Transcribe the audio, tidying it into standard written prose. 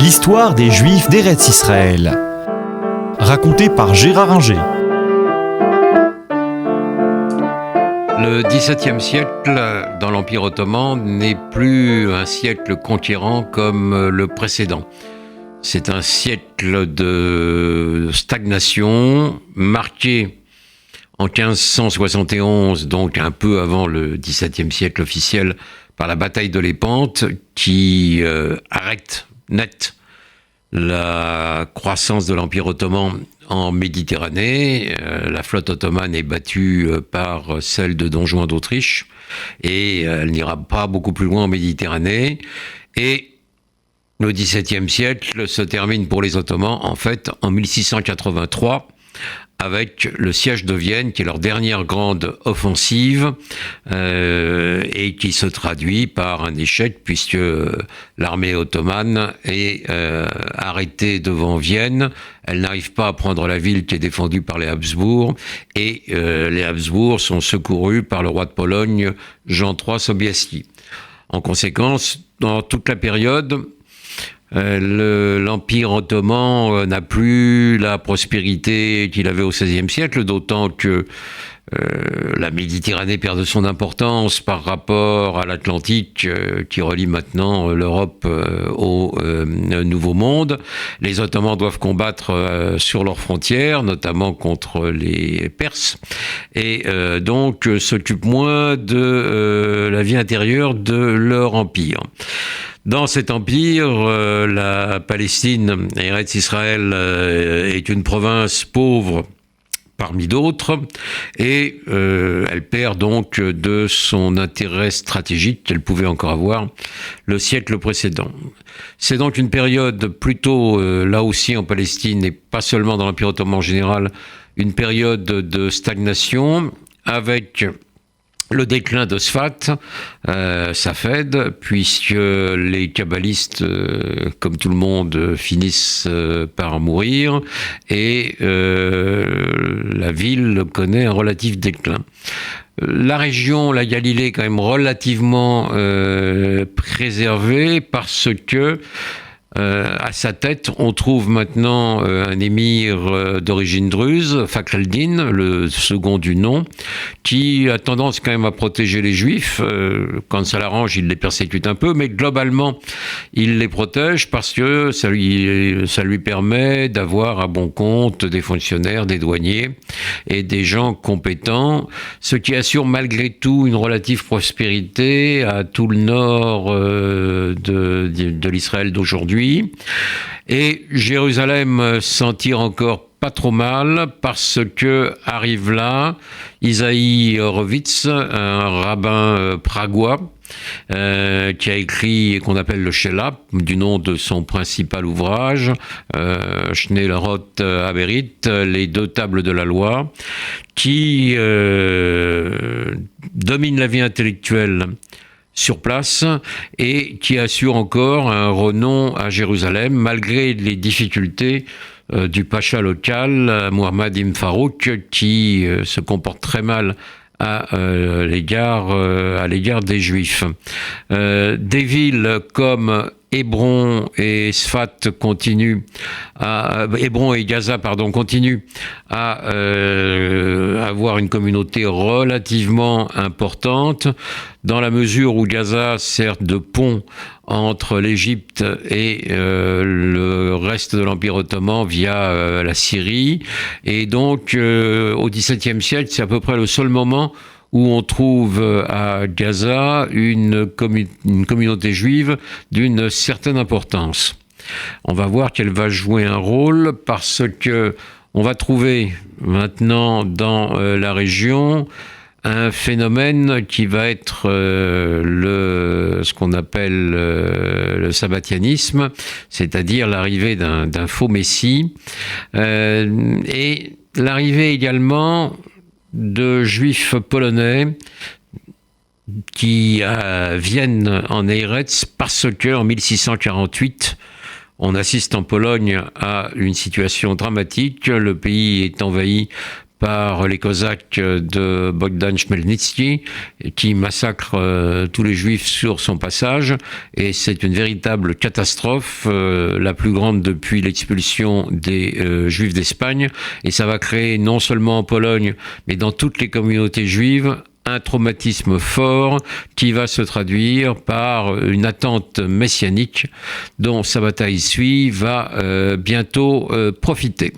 L'histoire des Juifs d'Eretz Israël, racontée par Gérard Inger. Le XVIIe siècle dans l'Empire ottoman n'est plus un siècle conquérant comme le précédent. C'est un siècle de stagnation marqué en 1571, donc un peu avant le XVIIe siècle officiel, par la bataille de Lépante qui arrête net la croissance de l'Empire ottoman en Méditerranée. La flotte ottomane est battue par celle de Don Juan d'Autriche et elle n'ira pas beaucoup plus loin en Méditerranée. Et le XVIIe siècle se termine pour les Ottomans en fait en 1683 avec le siège de Vienne, qui est leur dernière grande offensive et qui se traduit par un échec puisque l'armée ottomane est arrêtée devant Vienne. Elle n'arrive pas à prendre la ville qui est défendue par les Habsbourg et les Habsbourg sont secourus par le roi de Pologne, Jean III Sobieski. En conséquence, dans toute la période, l'Empire ottoman n'a plus la prospérité qu'il avait au XVIe siècle, d'autant que la Méditerranée perd de son importance par rapport à l'Atlantique qui relie maintenant l'Europe au Nouveau Monde. Les Ottomans doivent combattre sur leurs frontières, notamment contre les Perses, et donc s'occupent moins de la vie intérieure de leur empire. Dans cet empire, la Palestine, Eretz Israël, est une province pauvre parmi d'autres, et elle perd donc de son intérêt stratégique qu'elle pouvait encore avoir le siècle précédent. C'est donc une période plutôt, là aussi en Palestine, et pas seulement dans l'Empire ottoman en général, une période de stagnation, avec le déclin de Sfat, Safed, puisque les kabbalistes, comme tout le monde, finissent par mourir, et la ville connaît un relatif déclin. La région, la Galilée, est quand même relativement préservée parce que à sa tête, on trouve maintenant un émir d'origine druze, Fakhr el-Din, le second du nom, qui a tendance quand même à protéger les Juifs. Quand ça l'arrange, il les persécute un peu, mais globalement, il les protège parce que ça lui permet d'avoir à bon compte des fonctionnaires, des douaniers et des gens compétents, ce qui assure malgré tout une relative prospérité à tout le nord de l'Israël d'aujourd'hui. Et Jérusalem s'en tire encore pas trop mal parce que arrive là Isaïe Horowitz, un rabbin pragois, qui a écrit, qu'on appelle le Shelah, du nom de son principal ouvrage, Shnei Lorot Haberit, les deux tables de la loi, qui domine la vie intellectuelle sur place et qui assure encore un renom à Jérusalem malgré les difficultés du pacha local, Muhammad ibn Farouk, qui se comporte très mal à l'égard des Juifs. Des villes comme Hébron et Sfat Hébron et Gaza, continuent à avoir une communauté relativement importante, dans la mesure où Gaza sert de pont entre l'Égypte et le reste de l'Empire ottoman via la Syrie. Et donc, au XVIIe siècle, c'est à peu près le seul moment où on trouve à Gaza une communauté juive d'une certaine importance. On va voir qu'elle va jouer un rôle parce que on va trouver maintenant dans la région un phénomène qui va être ce qu'on appelle le sabbatianisme, c'est-à-dire l'arrivée d'un faux messie, et l'arrivée également de juifs polonais qui viennent en Eretz parce qu'en 1648, on assiste en Pologne à une situation dramatique. Le pays est envahi par les Cosaques de Bogdan Chmelnytsky, qui massacrent tous les Juifs sur son passage. Et c'est une véritable catastrophe, la plus grande depuis l'expulsion des Juifs d'Espagne. Et ça va créer non seulement en Pologne, mais dans toutes les communautés juives, un traumatisme fort qui va se traduire par une attente messianique dont Sabbatai Tzvi va bientôt profiter.